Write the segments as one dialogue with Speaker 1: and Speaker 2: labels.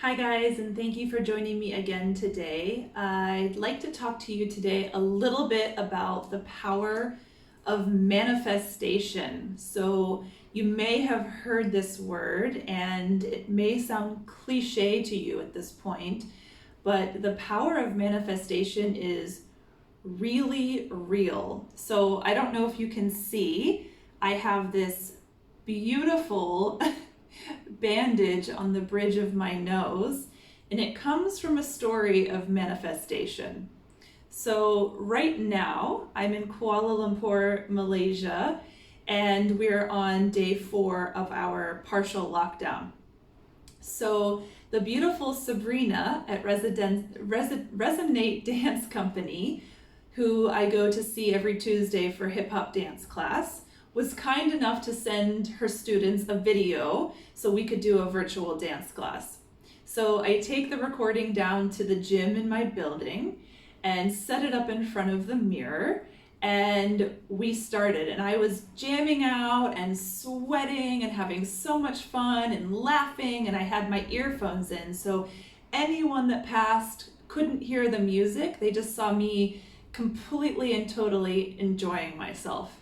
Speaker 1: Hi guys, and thank you for joining me again today. I'd like to talk to you today a little bit about the power of manifestation. So you may have heard this word and it may sound cliche to you at this point, but the power of manifestation is really real. So I don't know if you can see, I have this beautiful bandage on the bridge of my nose, and it comes from a story of manifestation. So right now, I'm in Kuala Lumpur, Malaysia, and we're on day 4 of our partial lockdown. So the beautiful Sabrina at Resonate Dance Company, who I go to see every Tuesday for hip hop dance class, was kind enough to send her students a video so we could do a virtual dance class. So I take the recording down to the gym in my building and set it up in front of the mirror, and we started, and I was jamming out and sweating and having so much fun and laughing, and I had my earphones in, so anyone that passed couldn't hear the music. They just saw me completely and totally enjoying myself.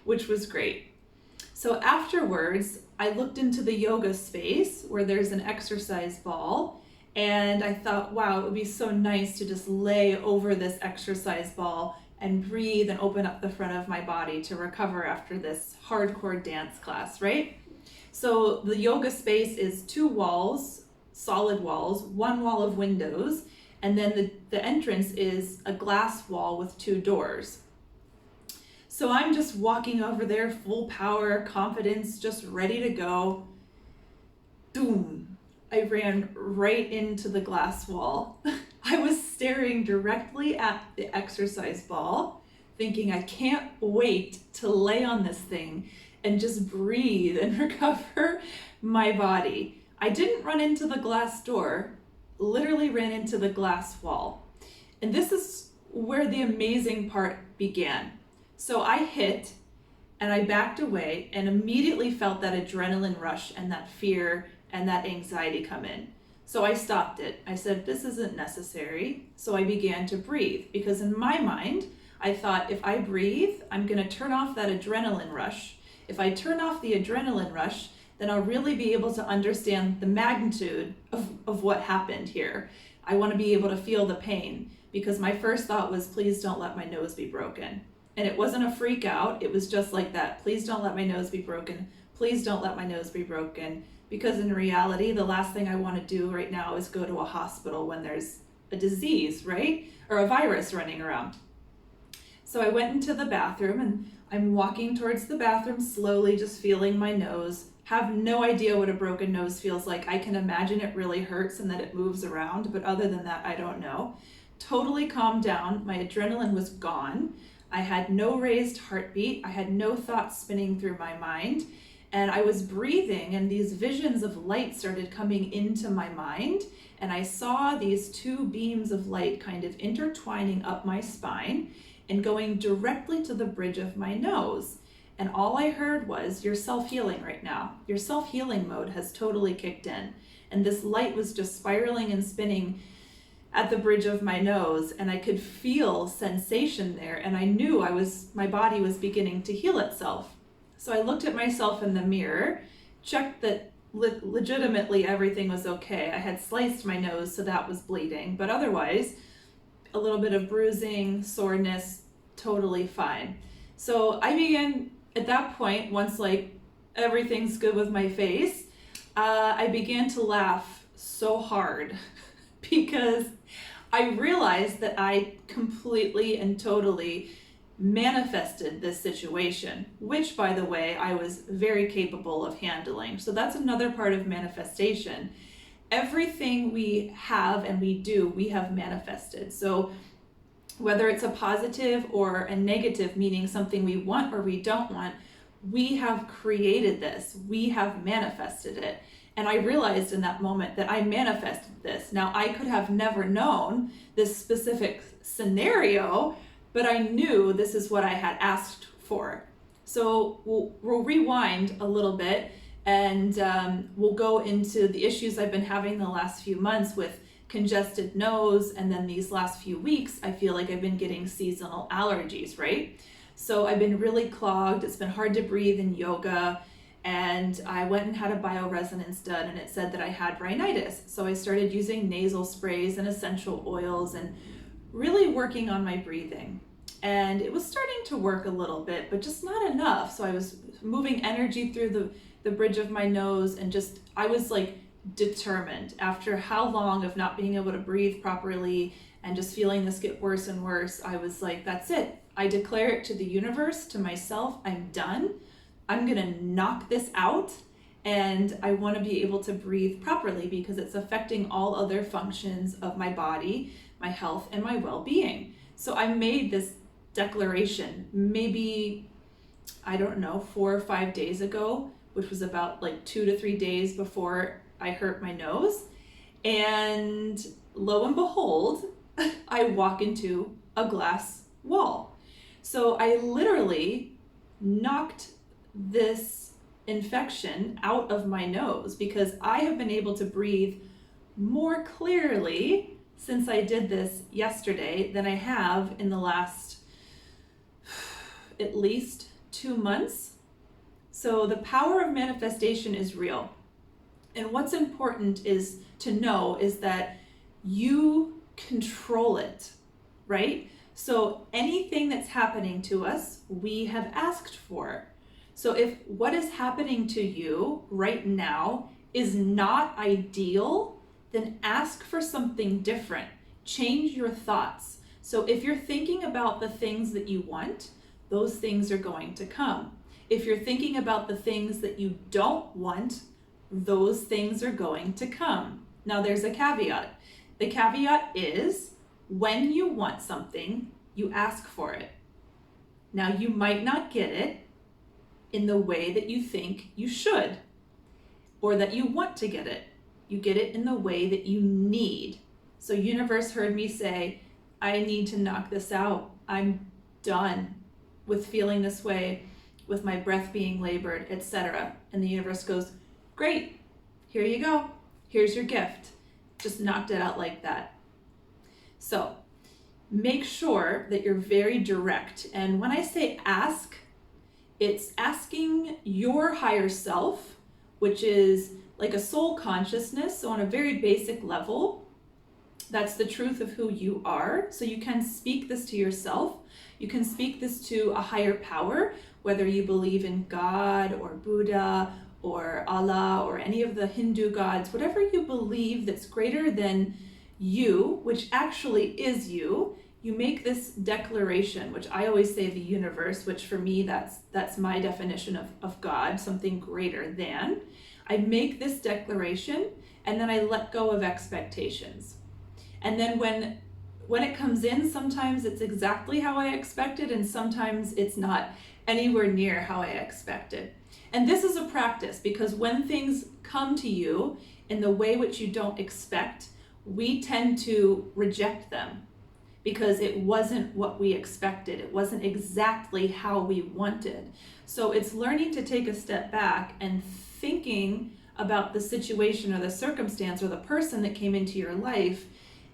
Speaker 1: Which was great. So afterwards, I looked into the yoga space where there's an exercise ball, and I thought, wow, it would be so nice to just lay over this exercise ball and breathe and open up the front of my body to recover after this hardcore dance class, right? So the yoga space is 2 walls, solid walls, 1 wall of windows, and then the entrance is a glass wall with 2 doors. So I'm just walking over there, full power, confidence, just ready to go. Boom! I ran right into the glass wall. I was staring directly at the exercise ball, thinking I can't wait to lay on this thing and just breathe and recover my body. I didn't run into the glass door, literally ran into the glass wall. And this is where the amazing part began. So I hit and I backed away and immediately felt that adrenaline rush and that fear and that anxiety come in. So I stopped it. I said, this isn't necessary. So I began to breathe, because in my mind, I thought, if I breathe, I'm going to turn off that adrenaline rush. If I turn off the adrenaline rush, then I'll really be able to understand the magnitude of what happened here. I want to be able to feel the pain, because my first thought was, please don't let my nose be broken. And it wasn't a freak out. It was just like that. Please don't let my nose be broken. Please don't let my nose be broken. Because in reality, the last thing I want to do right now is go to a hospital when there's a disease, right? Or a virus running around. So I went into the bathroom, and I'm walking towards the bathroom slowly, just feeling my nose. Have no idea what a broken nose feels like. I can imagine it really hurts and that it moves around, but other than that, I don't know. Totally calmed down. My adrenaline was gone. I had no raised heartbeat. I had no thoughts spinning through my mind. And I was breathing, and these visions of light started coming into my mind. And I saw these 2 beams of light kind of intertwining up my spine and going directly to the bridge of my nose. And all I heard was, you're self-healing right now. Your self-healing mode has totally kicked in. And this light was just spiraling and spinning at the bridge of my nose, and I could feel sensation there, and I knew my body was beginning to heal itself. So I looked at myself in the mirror, checked that legitimately everything was okay. I had sliced my nose, so that was bleeding, but otherwise, a little bit of bruising, soreness, totally fine. So I began, at that point, once everything's good with my face, I began to laugh so hard because I realized that I completely and totally manifested this situation, which, by the way, I was very capable of handling. So that's another part of manifestation. Everything we have and we do, we have manifested. So whether it's a positive or a negative, meaning something we want or we don't want, we have created this. We have manifested it. And I realized in that moment that I manifested this. Now, I could have never known this specific scenario, but I knew this is what I had asked for. So we'll rewind a little bit And we'll go into the issues I've been having the last few months with congested nose, and then these last few weeks I feel like I've been getting seasonal allergies, right? So I've been really clogged. It's been hard to breathe in yoga, and I went and had a bioresonance done, and it said that I had rhinitis. So I started using nasal sprays and essential oils and really working on my breathing. And it was starting to work a little bit, but just not enough. So I was moving energy through the bridge of my nose, and just, I was like determined after how long of not being able to breathe properly and just feeling this get worse and worse. I was like, that's it. I declare it to the universe, to myself, I'm done. I'm gonna knock this out, and I want to be able to breathe properly because it's affecting all other functions of my body, my health, and my well-being. So I made this declaration maybe, I don't know, 4 or 5 days ago, which was about like 2 to 3 days before I hurt my nose. And lo and behold, I walk into a glass wall. So I literally knocked this infection out of my nose because I have been able to breathe more clearly since I did this yesterday than I have in the last at least 2 months. So the power of manifestation is real. And what's important is to know is that you control it, right? So anything that's happening to us, we have asked for. So if what is happening to you right now is not ideal, then ask for something different. Change your thoughts. So if you're thinking about the things that you want, those things are going to come. If you're thinking about the things that you don't want, those things are going to come. Now there's a caveat. The caveat is when you want something, you ask for it. Now you might not get it in the way that you think you should or that you want to get it. You get it in the way that you need. So universe heard me say, I need to knock this out. I'm done with feeling this way, with my breath being labored, etc. And the universe goes, great, here you go. Here's your gift. Just knocked it out like that. So make sure that you're very direct. And when I say ask, it's asking your higher self, which is like a soul consciousness. So on a very basic level, that's the truth of who you are. So you can speak this to yourself. You can speak this to a higher power, whether you believe in God or Buddha or Allah or any of the Hindu gods, whatever you believe that's greater than you, which actually is you. You make this declaration, which I always say the universe, which for me, that's my definition of God, something greater than. I make this declaration, and then I let go of expectations. And then when it comes in, sometimes it's exactly how I expected, and sometimes it's not anywhere near how I expected. And this is a practice, because when things come to you in the way which you don't expect, we tend to reject them because it wasn't what we expected. It wasn't exactly how we wanted. So it's learning to take a step back and thinking about the situation or the circumstance or the person that came into your life.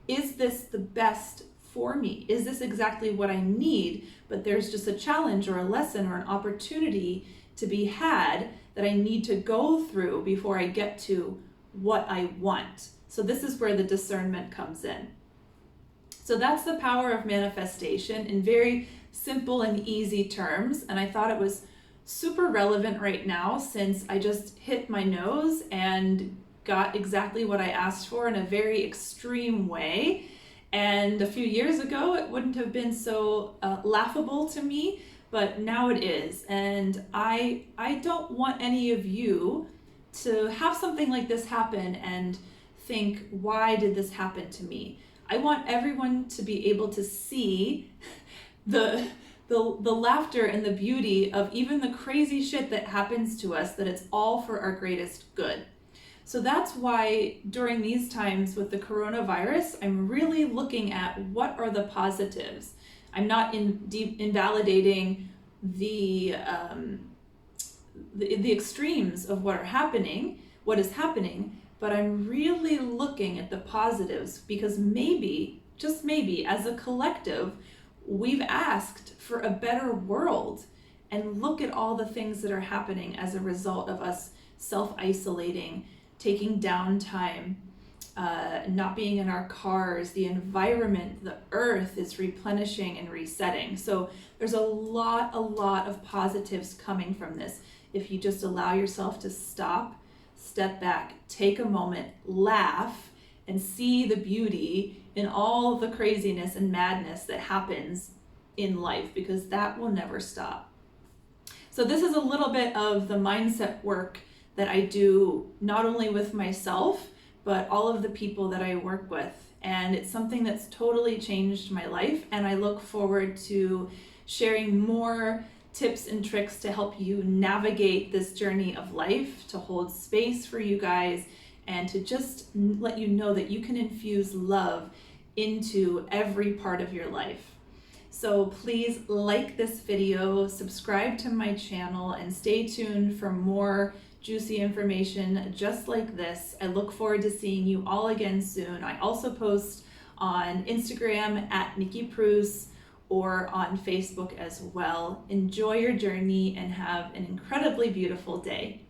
Speaker 1: Is this the best for me? Is this exactly what I need? But there's just a challenge or a lesson or an opportunity to be had that I need to go through before I get to what I want. So this is where the discernment comes in. So that's the power of manifestation in very simple and easy terms. And I thought it was super relevant right now since I just hit my nose and got exactly what I asked for in a very extreme way. And a few years ago, it wouldn't have been so laughable to me, but now it is. And I don't want any of you to have something like this happen and think, why did this happen to me? I want everyone to be able to see the laughter and the beauty of even the crazy shit that happens to us, that it's all for our greatest good. So that's why during these times with the coronavirus, I'm really looking at what are the positives. I'm not invalidating the the extremes of what is happening, but I'm really looking at the positives, because maybe, just maybe, as a collective, we've asked for a better world. And look at all the things that are happening as a result of us self-isolating, taking downtime, not being in our cars. The environment, the earth is replenishing and resetting. So there's a lot of positives coming from this if you just allow yourself to stop, step back, take a moment, laugh, and see the beauty in all the craziness and madness that happens in life, because that will never stop. So this is a little bit of the mindset work that I do, not only with myself, but all of the people that I work with. And it's something that's totally changed my life. And I look forward to sharing more tips and tricks to help you navigate this journey of life, to hold space for you guys, and to just let you know that you can infuse love into every part of your life. So please like this video, subscribe to my channel, and stay tuned for more juicy information just like this. I look forward to seeing you all again soon. I also post on Instagram at Nikki Prus or on Facebook as well. Enjoy your journey and have an incredibly beautiful day.